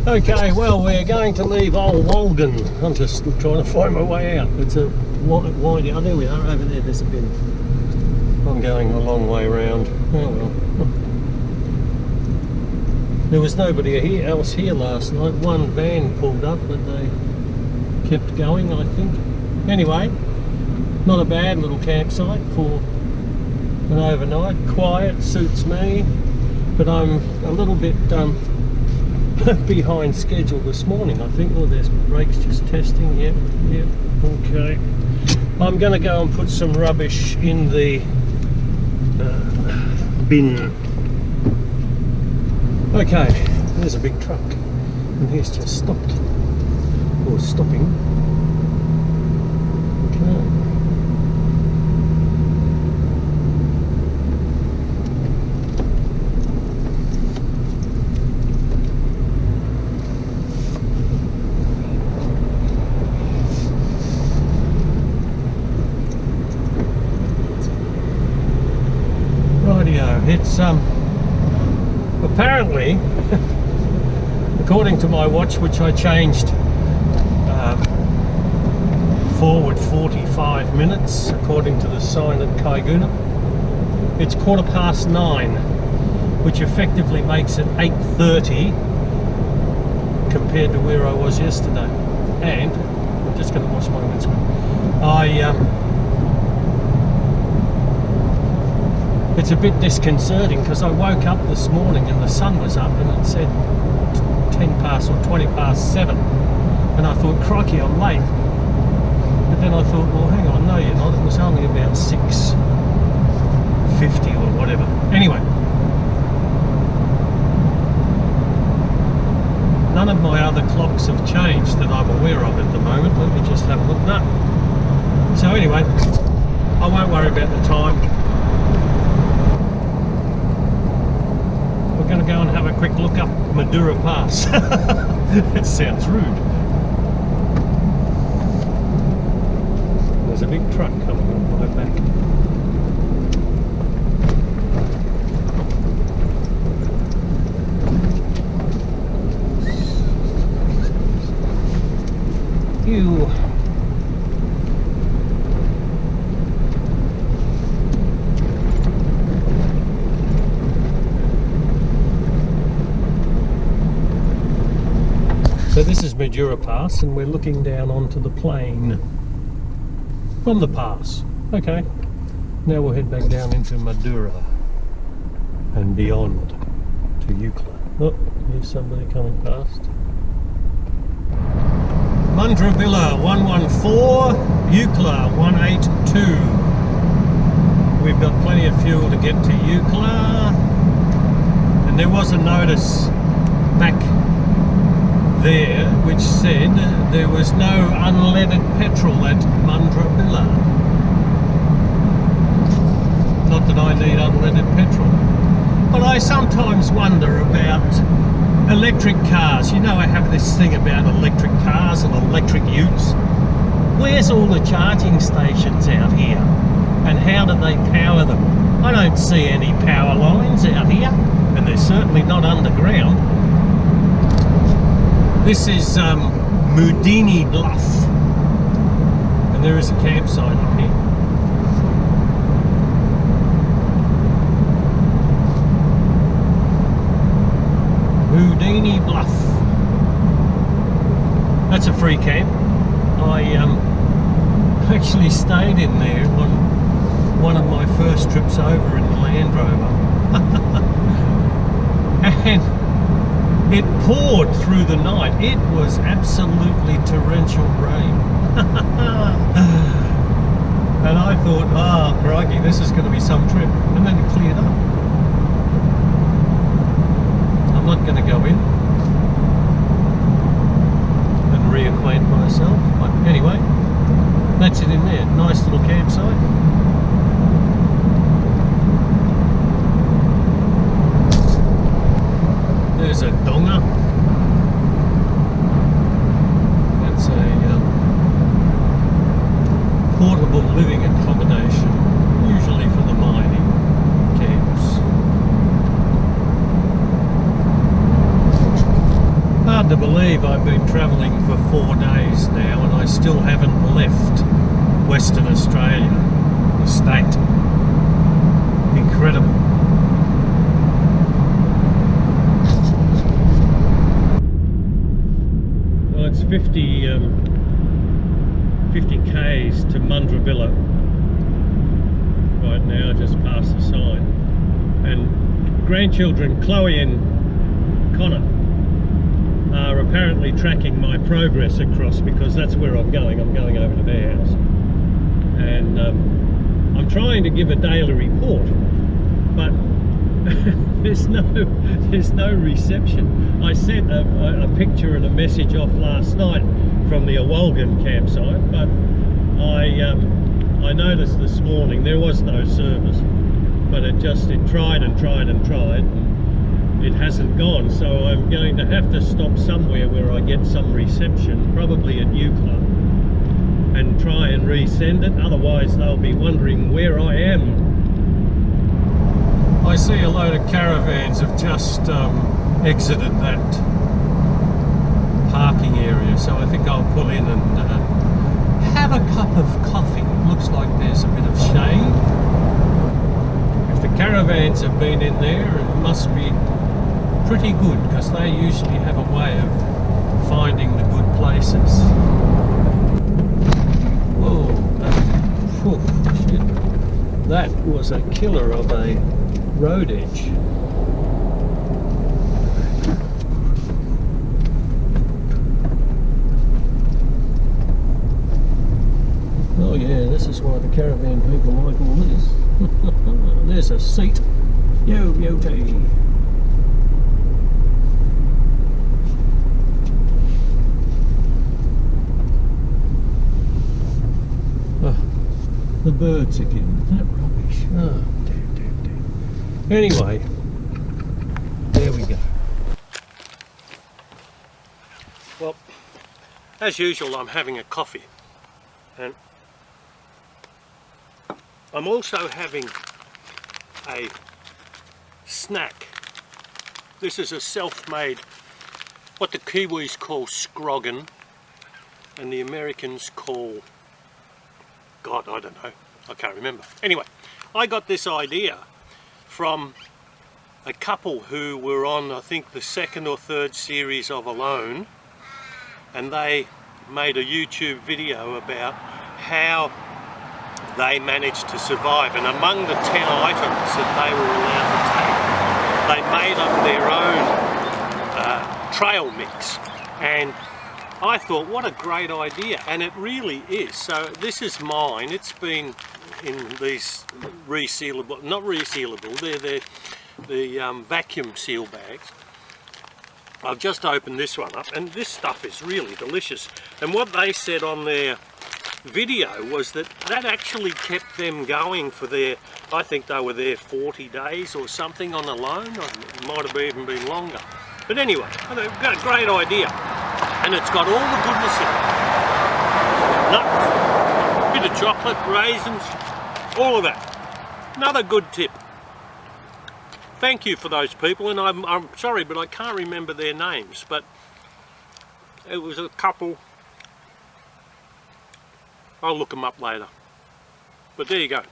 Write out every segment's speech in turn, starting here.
Okay, well, we're going to leave Olwolgin. I'm just trying to find my way out. It's a windy. Oh, there we are. Over there, there's a bin. I'm going a long way round. Oh well. There was nobody else here last night. One van pulled up, but they kept going, I think. Anyway, not a bad little campsite for an overnight. Quiet, suits me. But I'm a little bit behind schedule this morning, I think. Oh, there's brakes just testing. Yep, okay. I'm going to go and put some rubbish in the bin. Okay, there's a big truck, and he's just stopped, or stopping. Okay. Rightio, it's apparently, according to my watch, which I changed forward 45 minutes, according to the sign at Kaiguna, it's 9:15, which effectively makes it 8:30 compared to where I was yesterday. And I'm just going to wash my windscreen. It's a bit disconcerting because I woke up this morning and the sun was up and it said 10 past or 20 past 7, and I thought, crikey, I'm late. But then I thought, well, hang on, no you're not, it was only about 6:50 or whatever. Anyway, none of my other clocks have changed that I'm aware of at the moment. Let me just have a look. No. So anyway, I won't worry about the time. We're going to go and have a quick look up Madura Pass. That sounds rude. There's a big truck coming on my back. Ew. So this is Madura Pass, and we're looking down onto the plain from the pass. Okay, now we'll head back down into Madura and beyond to Eucla. Oh, here's somebody coming past. Mundra Villa 114, Eucla 182. We've got plenty of fuel to get to Eucla, and there was a notice back there which said there was no unleaded petrol at Mundra Villa. Not that I need unleaded petrol, but I sometimes wonder about electric cars. You know, I have this thing about electric cars and electric utes. Where's all the charging stations out here, and how do they power them? I don't see any power lines out here, and they're certainly not underground. This is Olwolgin Bluff, and there is a campsite up here. Olwolgin Bluff. That's a free camp. I actually stayed in there on one of my first trips over in the Land Rover. And it poured through the night. It was absolutely torrential rain. And I thought, oh crikey, this is going to be some trip. And then it cleared up. I'm not going to go in and reacquaint myself. But anyway, that's it in there. Nice little campsite. There's a donga. That's a portable living accommodation, usually for the mining camps. But hard to believe I've been travelling for 4 days now and I still haven't left Western Australia, the state. Incredible. Well, it's 50 k's to Mundravilla right now, just past the sign. And grandchildren Chloe and Connor are apparently tracking my progress across, because that's where I'm going. I'm going over to their house. And I'm trying to give a daily report, but there's no reception. I sent a picture and a message off last night from the Olwolgin campsite, but I noticed this morning there was no service, but it tried and tried and tried, and it hasn't gone. So I'm going to have to stop somewhere where I get some reception, probably at Eucla, and try and resend it. Otherwise they'll be wondering where I am. I see a load of caravans have just exited that parking area, so I think I'll pull in and have a cup of coffee. It looks like there's a bit of shade. If the caravans have been in there, it must be pretty good, because they usually have a way of finding the good places. Whoa, shit. That was a killer of a road edge. Oh yeah, this is why the caravan people like all this. There's a seat. Yo, beauty. The birds again. That rubbish. Oh, damn. Anyway, there we go. Well, as usual, I'm having a coffee, and I'm also having a snack. This is a self-made, what the Kiwis call scroggin, and the Americans call, God, I don't know, I can't remember. Anyway, I got this idea from a couple who were on, I think, the 2nd or 3rd series of Alone, and they made a YouTube video about how they managed to survive, and among the 10 items that they were allowed to take, they made up their own trail mix. And I thought, what a great idea, and it really is. So this is mine. It's been in these resealable, not resealable, they're the vacuum seal bags. I've just opened this one up, and this stuff is really delicious. And what they said on their video was that actually kept them going for their, I think they were there 40 days or something on Alone, or it might have even been longer. But anyway, they've got a great idea. And it's got all the goodness in it. Nuts, bit of chocolate, raisins, all of that. Another good tip. Thank you for those people, and I'm sorry, but I can't remember their names, but it was a couple. I'll look them up later. But there you go.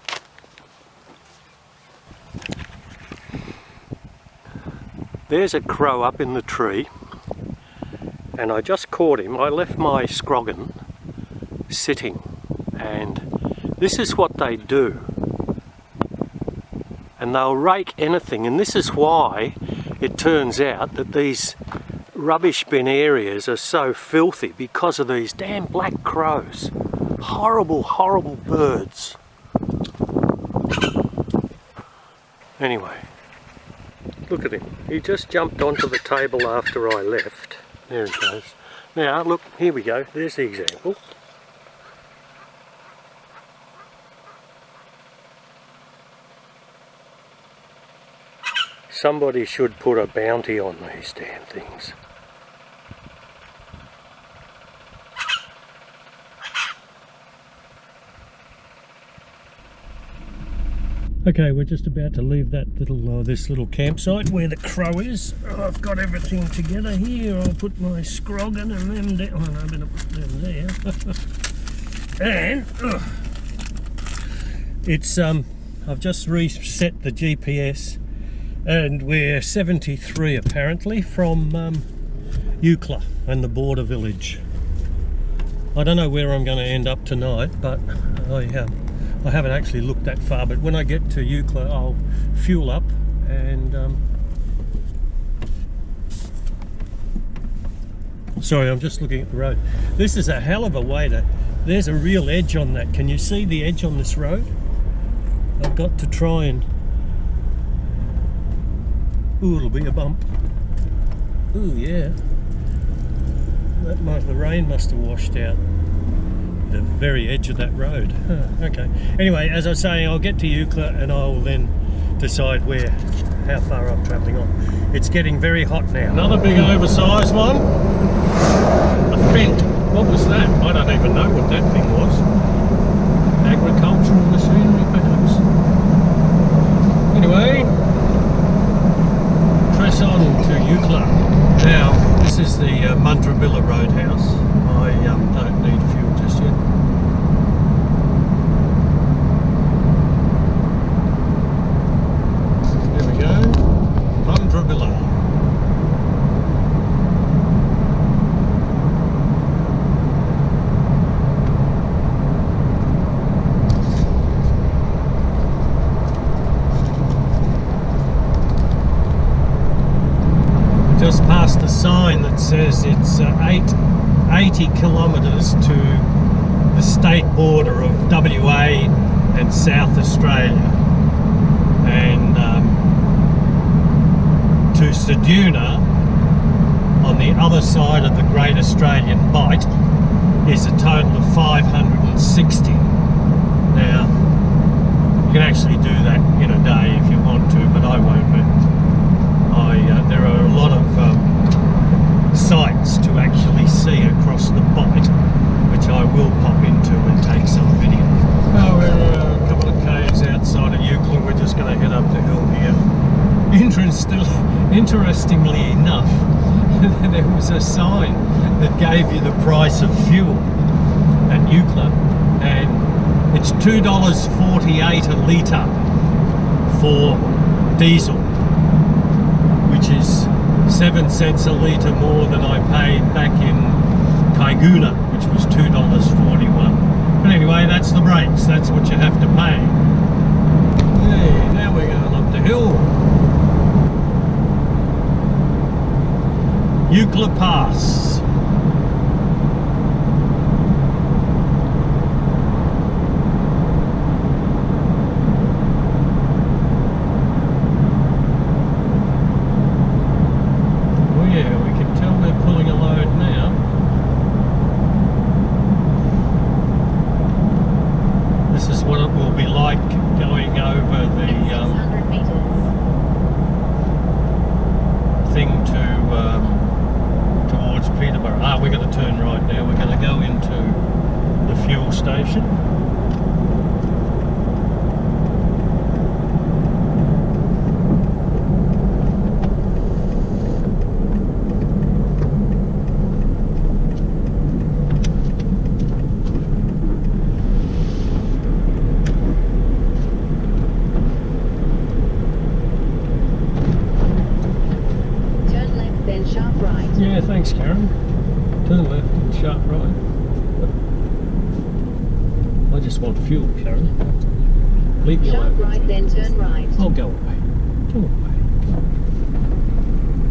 There's a crow up in the tree. And I just caught him. I left my scroggin sitting, and this is what they do. And they'll rake anything, and this is why it turns out that these rubbish bin areas are so filthy, because of these damn black crows. Horrible, horrible birds. Anyway, look at him. He just jumped onto the table after I left. There he goes. Now look, here we go, there's the example. Somebody should put a bounty on these damn things. Okay, we're just about to leave that little, this little campsite where the crow is. Oh, I've got everything together here. I'll put my scroggin and them down. Oh, no, I'm going to put them there. And it's I've just reset the GPS, and we're 73 apparently from Eucla and the border village. I don't know where I'm going to end up tonight, but I haven't actually looked that far. But when I get to Eucla, I'll fuel up and sorry, I'm just looking at the road. This is a hell of a way to... There's a real edge on that. Can you see the edge on this road? I've got to try and... Ooh, it'll be a bump. Ooh, yeah. The rain must have washed out the very edge of that road. Okay. Anyway, as I was saying, I'll get to Eucla and I'll then decide how far I'm travelling on. It's getting very hot now. Another big oversized one. A Fent. What was that? I don't even know what that thing was. Agricultural machinery, perhaps. Anyway, press on to Eucla. Now, this is the Mundrabilla Roadhouse. I don't need fuel just yet. There we go. Mundrabilla. Just past the sign that says it's 80 kilometres to the state border of WA and South Australia, and to Ceduna on the other side of the Great Australian Bight is a total of 560. Now you can actually do that in a day if you want to, but I won't. There are a lot of sights to actually see across the Bight, which I will pop into and take some video. Well, we're a couple of k's outside of Eucla. We're just going to head up the hill here. Interestingly enough, there was a sign that gave you the price of fuel at Eucla, and it's $2.48 a litre for diesel, which is 7 cents a litre more than I paid back in Kaiguna, which was $2.41. But anyway, that's the brakes, that's what you have to pay. Hey, now we're going up the hill. Eucla Pass. We're going to turn right now. We're going to go into the fuel station. Turn left, then sharp right. Yeah, thanks, Karen. Turn left and sharp right. I just want fuel, Karen. Leave me alone. Sharp right, then turn right. Oh, go away. Go away.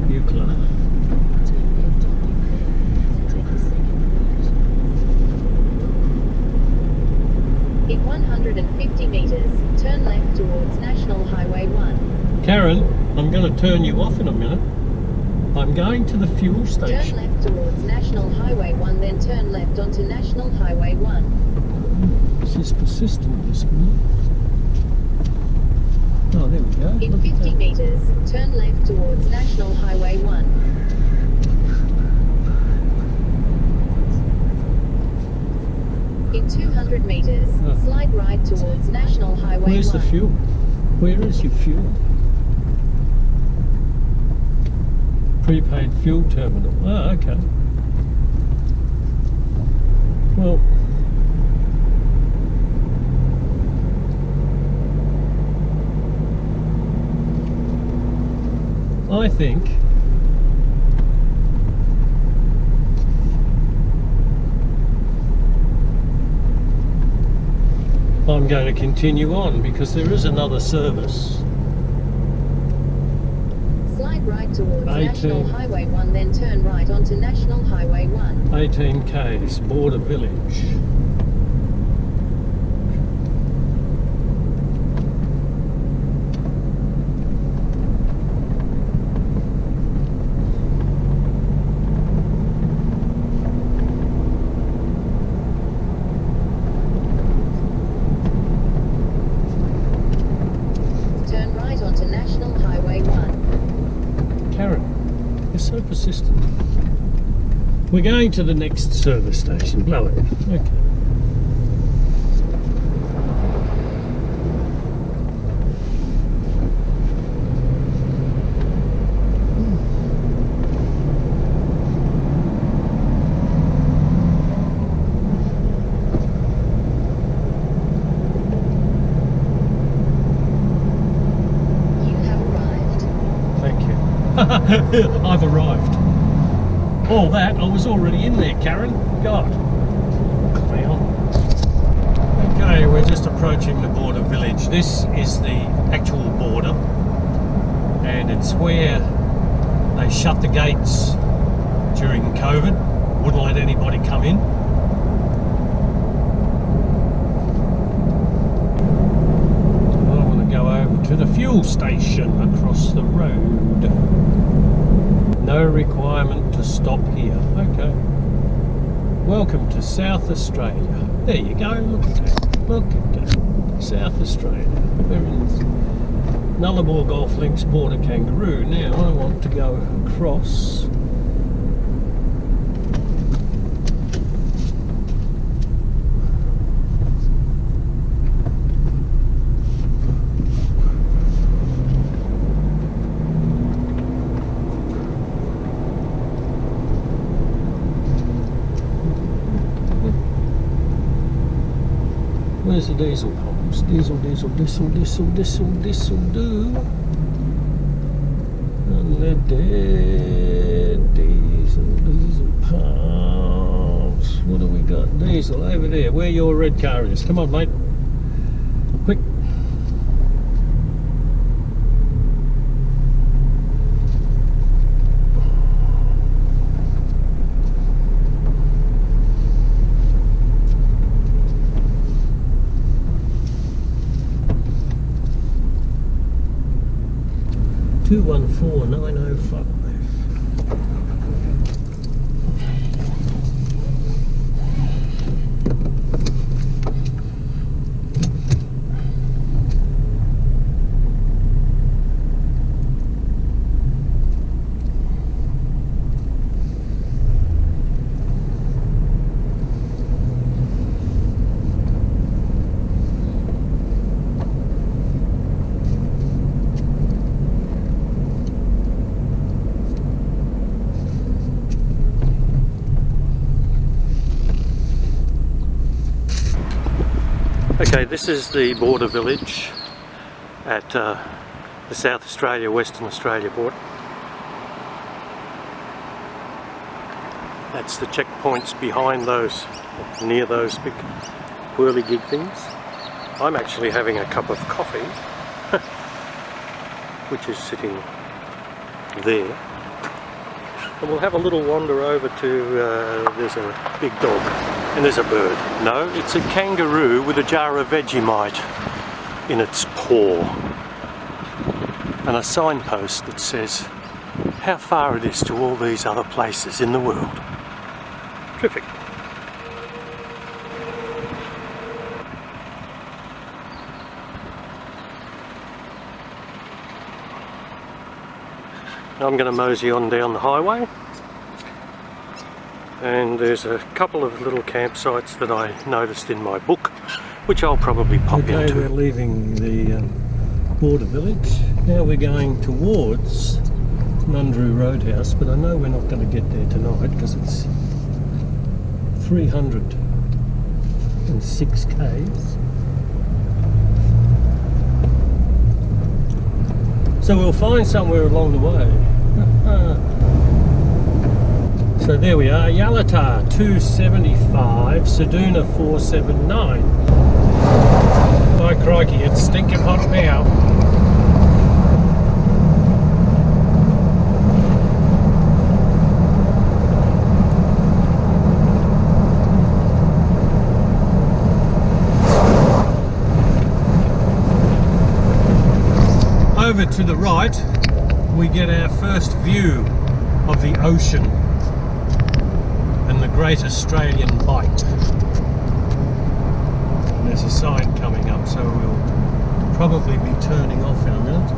Eucla. In 150 metres, turn left towards National Highway 1. Karen, I'm going to turn you off in a minute. I'm going to the fuel station. Turn left towards National Highway 1, then turn left onto National Highway 1. This is persistent, this one. Oh, there we go. In 50 metres, turn left towards National Highway 1. In 200 metres, slide right towards National Highway 1. Where's the fuel? Where is your fuel? Prepaid fuel terminal. Oh, okay. Well, I think I'm going to continue on because there is another service. Slide right towards 18. National Highway 1, then turn right onto National Highway 1. 18 k's, Border Village. Turn right onto National Highway 1. Karen, you're so persistent. We're going to the next service station. Blow it. Okay. You have arrived. Thank you. I've arrived. All that, I was already in there, Karen. God. Clown. Okay, we're just approaching the border village. This is the actual border, and it's where they shut the gates during COVID. Wouldn't let anybody come in. I want to go over to the fuel station across the road. No requirement to stop here. Okay. Welcome to South Australia. There you go. Look at that. Look at that. South Australia. We're in Nullarbor Golf Links Border Kangaroo. Now I want to go across. Where's the diesel pumps? Diesel, diesel, diesel, diesel, diesel, diesel, do. Unleaded diesel, diesel pumps. What do we got? Diesel over there. Where your red car is. Come on, mate. Quick. Two 14905. Okay, this is the border village at the South Australia, Western Australia border. That's the checkpoints behind those, near those big whirligig things. I'm actually having a cup of coffee, which is sitting there. And we'll have a little wander over to, there's a big dog and there's a bird. No, it's a kangaroo with a jar of Vegemite in its paw. And a signpost that says how far it is to all these other places in the world. Terrific. I'm going to mosey on down the highway, and there's a couple of little campsites that I noticed in my book, which I'll probably pop into. We're leaving the Border Village. Now we're going towards Nundroo Roadhouse, but I know we're not going to get there tonight because it's 306 k's. So we'll find somewhere along the way. So there we are, Yalata 275, Seduna 479. My crikey, it's stinking hot now. Over to the right, we get our first view of the ocean and the Great Australian Bight. And there's a sign coming up, so we'll probably be turning off in a minute.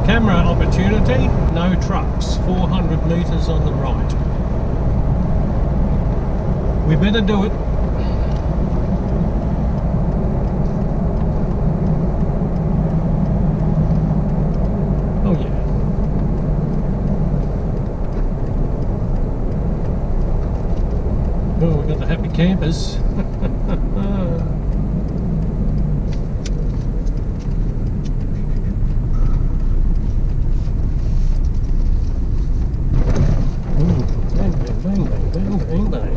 Camera opportunity, no trucks, 400 metres on the right. We better do it. Oh yeah. Oh, we got the happy campers. Bang, bang, bang, bang, bang, bang, bang.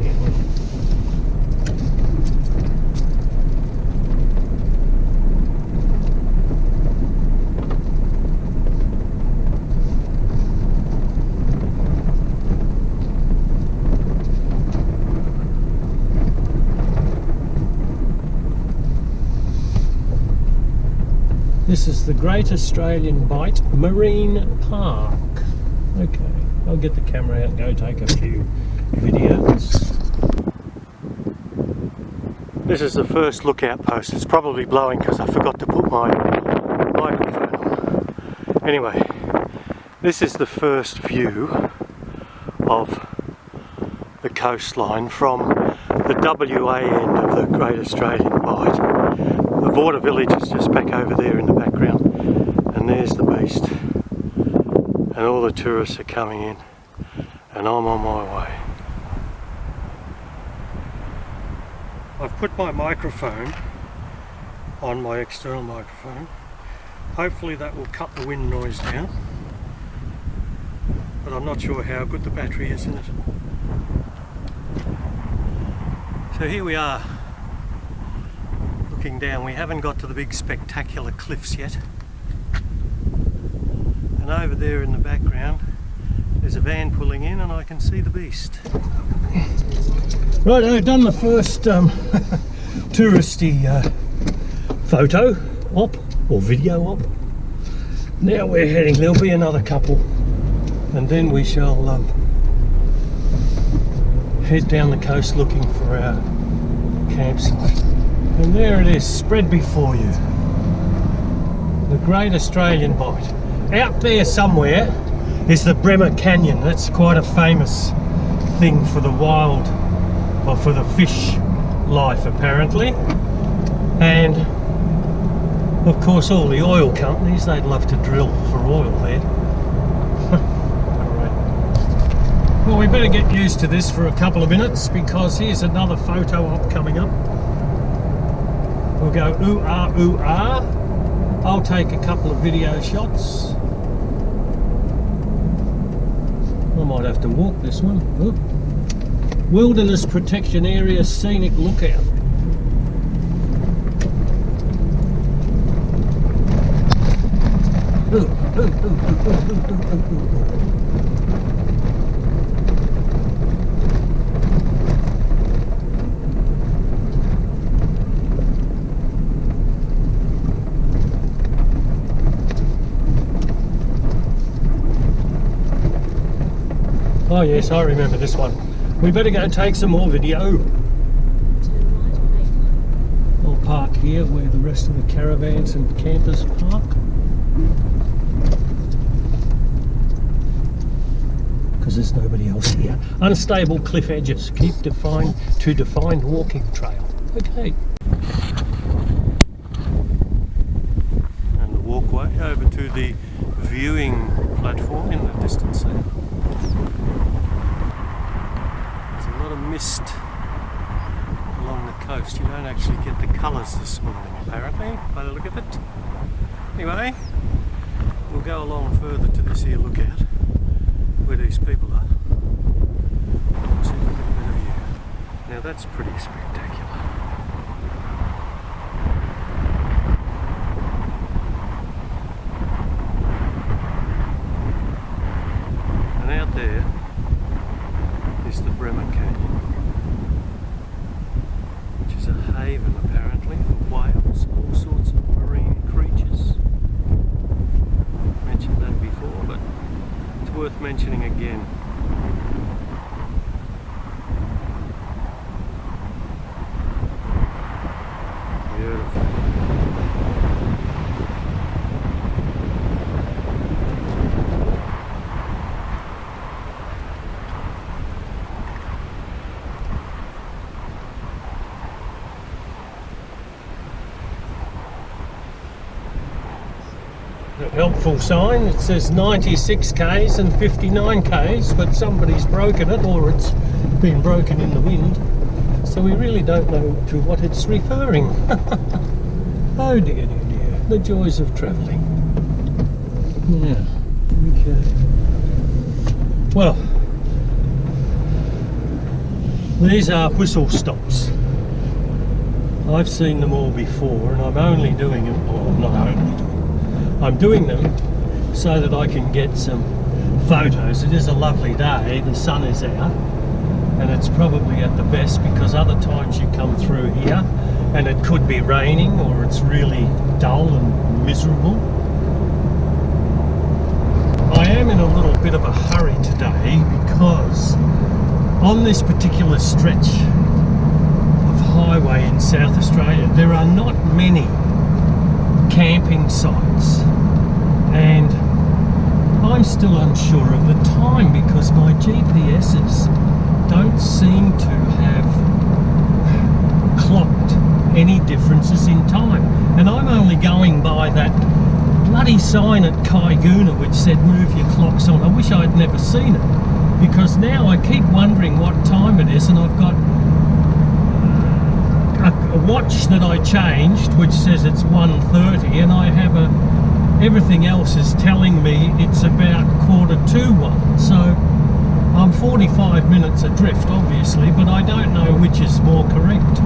This is the Great Australian Bight Marine Park. Okay, I'll get the camera out and go take a few videos. This is the first lookout post. It's probably blowing because I forgot to put my microphone on. Anyway, this is the first view of the coastline from the WA end of the Great Australian Bight. The Border Village is just back over there in the background, and there's the beast, and all the tourists are coming in, and I'm on my way. I've put my microphone on my external microphone. Hopefully that will cut the wind noise down, but I'm not sure how good the battery is in it. So here we are, looking down. We haven't got to the big spectacular cliffs yet, and over there in the background there's a van pulling in and I can see the beast. Right, I've done the first touristy photo op or video op. Now we're heading, there'll be another couple, and then we shall head down the coast looking for our campsite. And there it is, spread before you. The Great Australian Bight. Out there somewhere is the Bremer Canyon. That's quite a famous thing for the wild, or for the fish life apparently. And of course all the oil companies, they'd love to drill for oil there. Great. Well, we better get used to this for a couple of minutes, because here's another photo op coming up. We'll go ooh ah ooh ah. I'll take a couple of video shots. I might have to walk this one. Ooh. Wilderness Protection Area Scenic Lookout. Ooh, ooh, ooh, ooh, ooh, ooh, ooh, ooh. Oh yes, I remember this one. We better go take some more video. I'll park here where the rest of the caravans and campers park. Because there's nobody else here. Unstable cliff edges. Keep defined walking trail. Okay. And the walkway over the viewing platform in the distance there. There's a lot of mist along the coast. You don't actually get the colours this morning apparently, by the look of it. Anyway, we'll go along further to this here lookout where these people are. See if we get a better view. Now that's pretty spectacular. And out there is the Bremer Canyon, which is a haven apparently for whales, all sorts of marine creatures. Mentioned that before, but it's worth mentioning again. Beautiful. A helpful sign, it says 96 k's and 59 k's, but somebody's broken it or it's been broken in the wind, so we really don't know to what it's referring. Oh dear, dear, dear, the joys of travelling. Yeah, okay. Well, these are whistle stops. I've seen them all before, and I'm only doing them, or not only doing them, I'm doing them so that I can get some photos. It is a lovely day, the sun is out, and it's probably at the best, because other times you come through here and it could be raining or it's really dull and miserable. I am in a little bit of a hurry today because on this particular stretch of highway in South Australia there are not many camping sites, and I'm still unsure of the time because my GPSs don't seem to have clocked any differences in time, and I'm only going by that bloody sign at Kaiguna which said move your clocks on. I wish I'd never seen it, because now I keep wondering what time it is, and I've got a watch that I changed which says it's 1:30, and I have everything else is telling me it's about 1:45, so I'm 45 minutes adrift obviously, but I don't know which is more correct.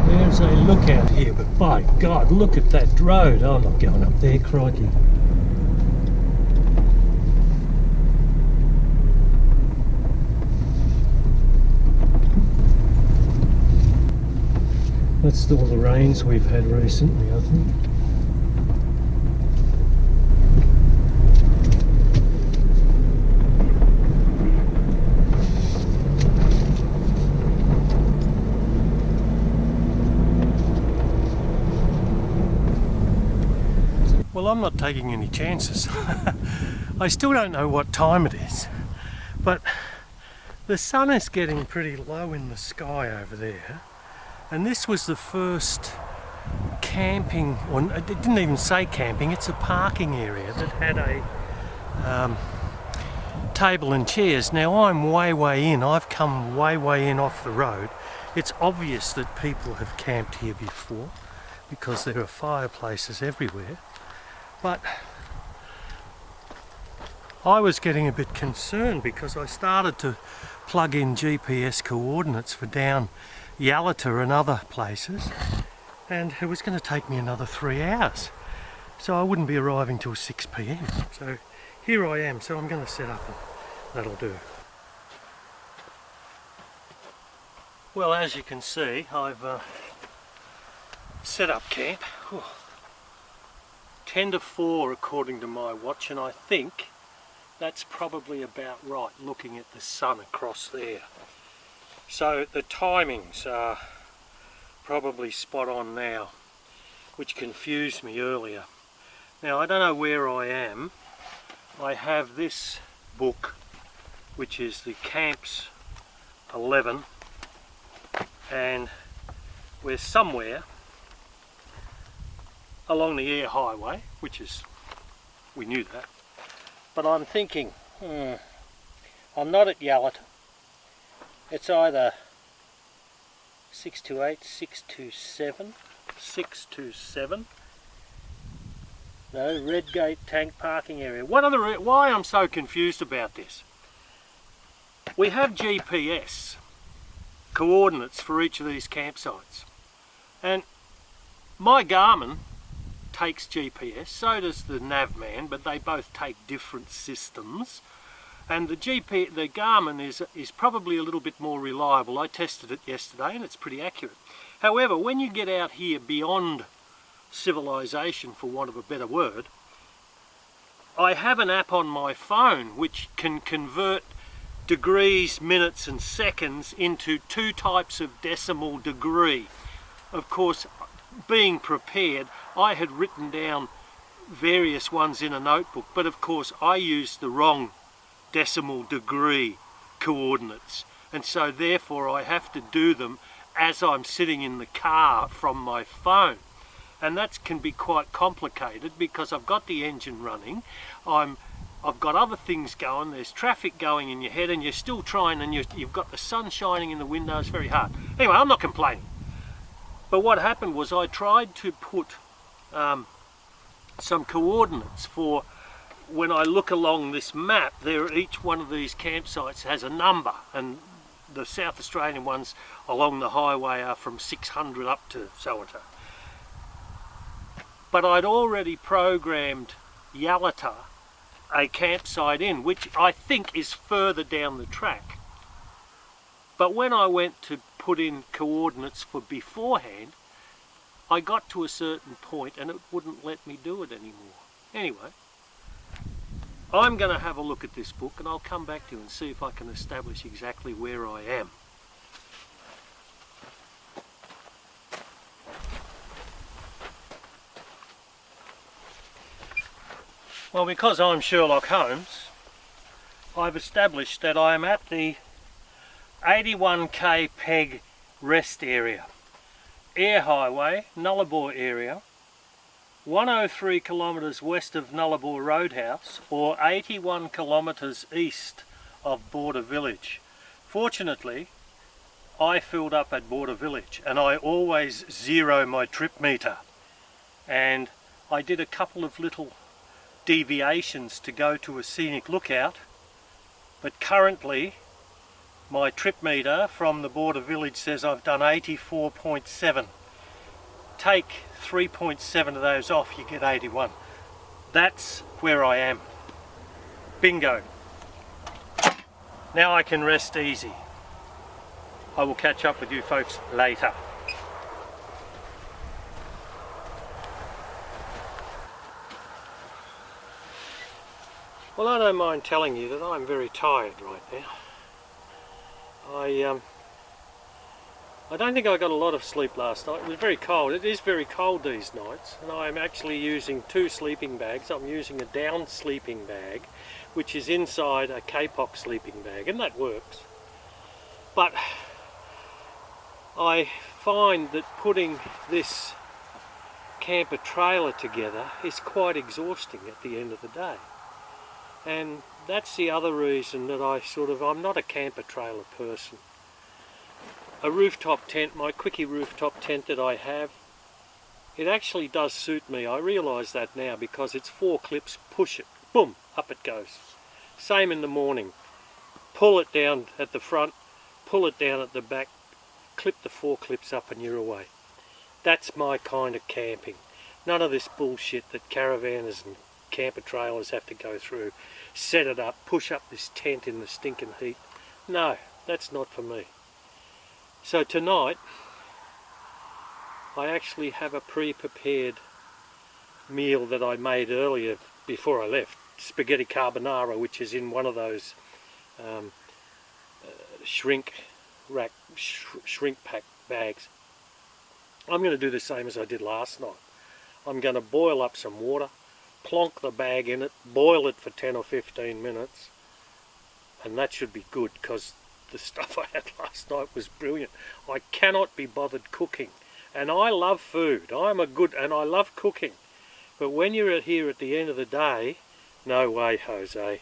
There's a lookout here, but by God, look at that road. Oh, I'm not going up there, crikey. That's all the rains we've had recently, I think. Well, I'm not taking any chances. I still don't know what time it is, but the sun is getting pretty low in the sky over there. And this was the first camping, or it didn't even say camping, it's a parking area that had a table and chairs. Now I'm way in, I've come way in off the road. It's obvious that people have camped here before because there are fireplaces everywhere. But I was getting a bit concerned because I started to plug in GPS coordinates for down Yalata and other places, and it was going to take me another 3 hours, so I wouldn't be arriving till 6 p.m. So here I am, so I'm going to set up and that'll do. Well, as you can see, I've set up camp. 10 to 4 according to my watch, and I think that's probably about right looking at the sun across there. So the timings are probably spot on now, which confused me earlier. Now I don't know where I am. I have this book which is the Camps 11, and we're somewhere along the air highway, which is, we knew that. But I'm thinking, I'm not at Yallett. It's either 628, 627, 627. No, Redgate tank parking area. Why I'm so confused about this? We have GPS coordinates for each of these campsites, and my Garmin takes GPS, so does the Navman, but they both take different systems. And the Garmin is probably a little bit more reliable. I tested it yesterday and it's pretty accurate. However, when you get out here beyond civilization, for want of a better word, I have an app on my phone which can convert degrees, minutes and seconds into two types of decimal degree. Of course, being prepared, I had written down various ones in a notebook, but of course I used the wrong decimal degree coordinates, and so therefore I have to do them as I'm sitting in the car from my phone, and that can be quite complicated because I've got the engine running, I've got other things going, there's traffic going in your head, and you're still trying, and you've got the sun shining in the window. It's very hard. Anyway, I'm not complaining, but what happened was I tried to put some coordinates for when I look along this map. Each one of these campsites has a number, and the South Australian ones along the highway are from 600 up to so-and-so. But I'd already programmed Yallata, a campsite in, which I think is further down the track. But when I went to put in coordinates for beforehand, I got to a certain point and it wouldn't let me do it anymore. Anyway, I'm going to have a look at this book and I'll come back to you and see if I can establish exactly where I am. Well, because I'm Sherlock Holmes, I've established that I am at the 81k peg rest area, air highway, Nullarbor area, 103 kilometres west of Nullarbor Roadhouse, or 81 kilometres east of Border Village. Fortunately, I filled up at Border Village, and I always zero my trip meter, and I did a couple of little deviations to go to a scenic lookout, but currently my trip meter from the Border Village says I've done 84.7. Take 3.7 of those off, you get 81. That's where I am. Bingo. Now I can rest easy. I will catch up with you folks later. Well, I don't mind telling you that I'm very tired right now. I don't think I got a lot of sleep last night. It was very cold. It is very cold these nights, and I'm actually using two sleeping bags. I'm using a down sleeping bag, which is inside a K-Pop sleeping bag, and that works. But I find that putting this camper trailer together is quite exhausting at the end of the day. And that's the other reason that I'm not a camper trailer person. A rooftop tent, my quickie rooftop tent that I have, it actually does suit me. I realise that now because it's 4 clips, push it, boom, up it goes. Same in the morning. Pull it down at the front, pull it down at the back, clip the 4 clips up and you're away. That's my kind of camping. None of this bullshit that caravanners and camper trailers have to go through. Set it up, push up this tent in the stinking heat. No, that's not for me. So tonight I actually have a pre-prepared meal that I made earlier before I left. Spaghetti carbonara, which is in one of those shrink pack bags. I'm going to do the same as I did last night. I'm going to boil up some water, plonk the bag in it, boil it for 10 or 15 minutes, and that should be good because the stuff I had last night was brilliant. I cannot be bothered cooking And I love food. And I love cooking. But when you're here at the end of the day, no way, Jose.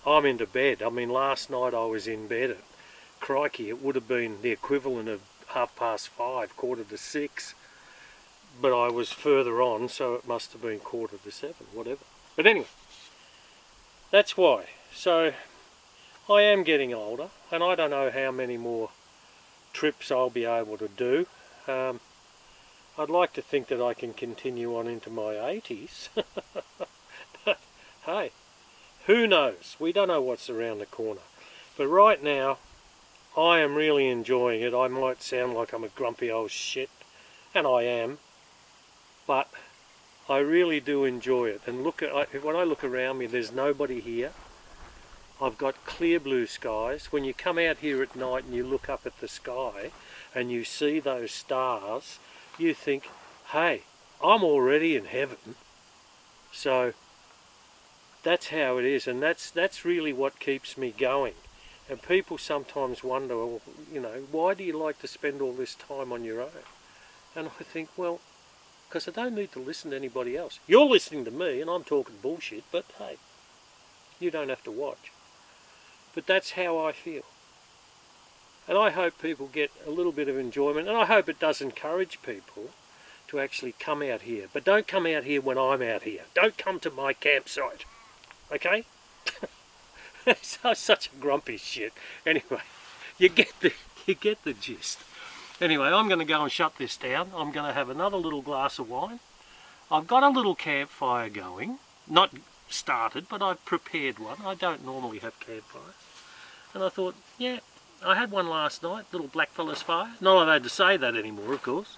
I'm into bed. I mean, last night I was in bed at, crikey, it would have been the equivalent of 5:30, 5:45. But I was further on, so it must have been 6:45, whatever. But anyway, that's why. So I am getting older, and I don't know how many more trips I'll be able to do. I'd like to think that I can continue on into my 80s. But hey, who knows? We don't know what's around the corner. But right now, I am really enjoying it. I might sound like I'm a grumpy old shit, and I am. But I really do enjoy it. And when I look around me, there's nobody here. I've got clear blue skies. When you come out here at night and you look up at the sky and you see those stars, you think, hey, I'm already in heaven. So that's how it is, and that's really what keeps me going. And people sometimes wonder, well, why do you like to spend all this time on your own? And I think, well, because I don't need to listen to anybody else. You're listening to me and I'm talking bullshit, but hey, you don't have to watch. But that's how I feel. And I hope people get a little bit of enjoyment, and I hope it does encourage people to actually come out here. But don't come out here when I'm out here. Don't come to my campsite. Okay? It's such a grumpy shit. Anyway, you get the gist. Anyway, I'm going to go and shut this down. I'm going to have another little glass of wine. I've got a little campfire going. Not started, but I've prepared one. I don't normally have campfires. And I thought, yeah, I had one last night, little blackfellas fire. Not allowed to say that anymore, of course.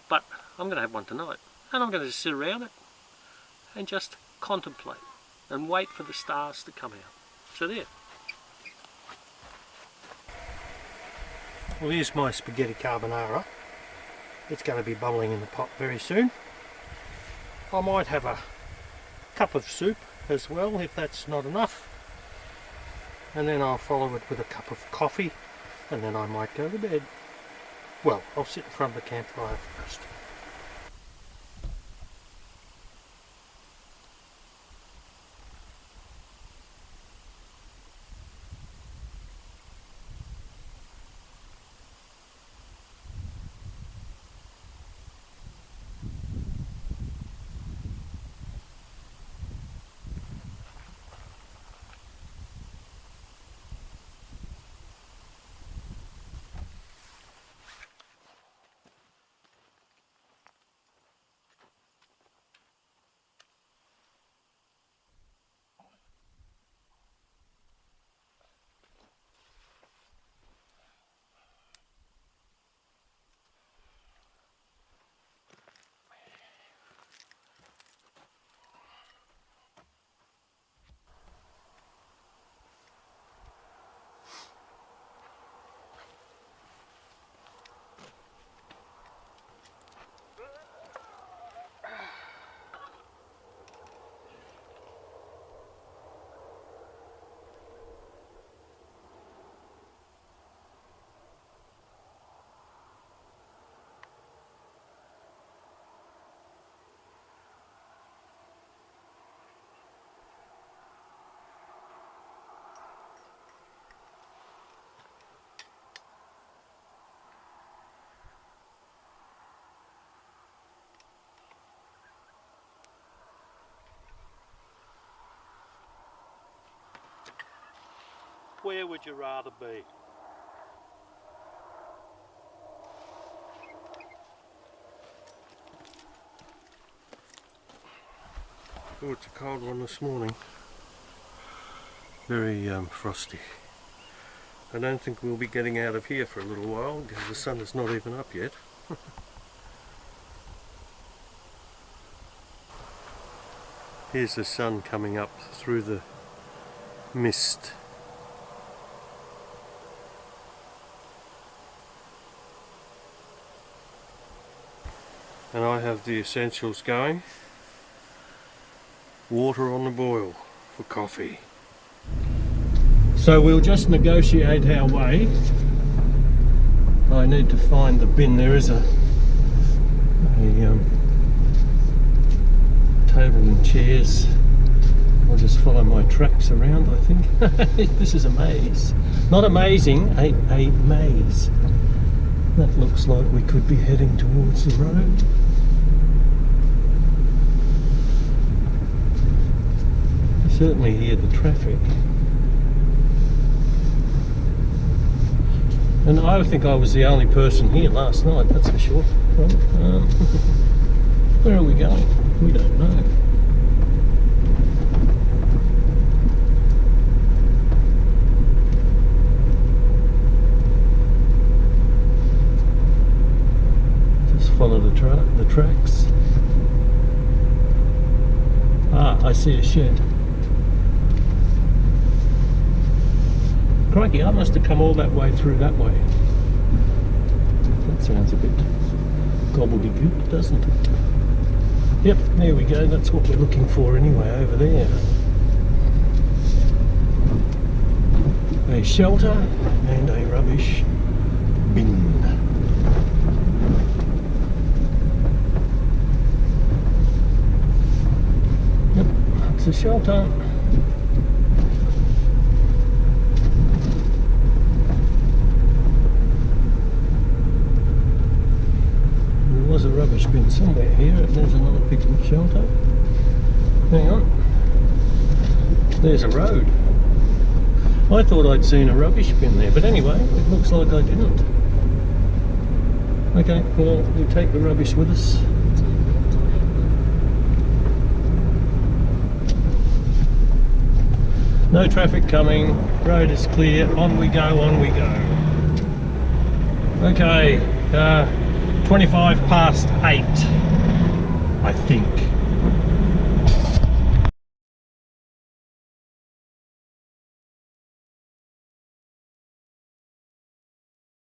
But I'm going to have one tonight. And I'm going to just sit around it and just contemplate and wait for the stars to come out. So there. Well, here's my spaghetti carbonara. It's going to be bubbling in the pot very soon. I might have a cup of soup as well, if that's not enough. And then I'll follow it with a cup of coffee, and then I might go to bed. Well, I'll sit in front of the campfire first. Where would you rather be? Oh, it's a cold one this morning. Very frosty. I don't think we'll be getting out of here for a little while because the sun is not even up yet. Here's the sun coming up through the mist. And I have the essentials going. Water on the boil for coffee. So we'll just negotiate our way I need to find the bin. There is a table and chairs. I'll just follow my tracks around, I think. This is a maze. Not amazing, a maze. That looks like we could be heading towards the road. You certainly hear the traffic. And I think I was the only person here last night, that's for sure. Where are we going? We don't know. Just follow the tracks. Ah, I see a shed. Crikey, I must have come all that way through that way. That sounds a bit gobbledygook, doesn't it? Yep, there we go. That's what we're looking for anyway, over there. A shelter and a rubbish bin. Yep, that's a shelter. There's a rubbish bin somewhere here, and there's another picnic shelter. Hang on. There's a road. I thought I'd seen a rubbish bin there, but anyway, it looks like I didn't. Okay, well, we'll take the rubbish with us. No traffic coming, road is clear, on we go, on we go. Okay, 25 past 8, I think.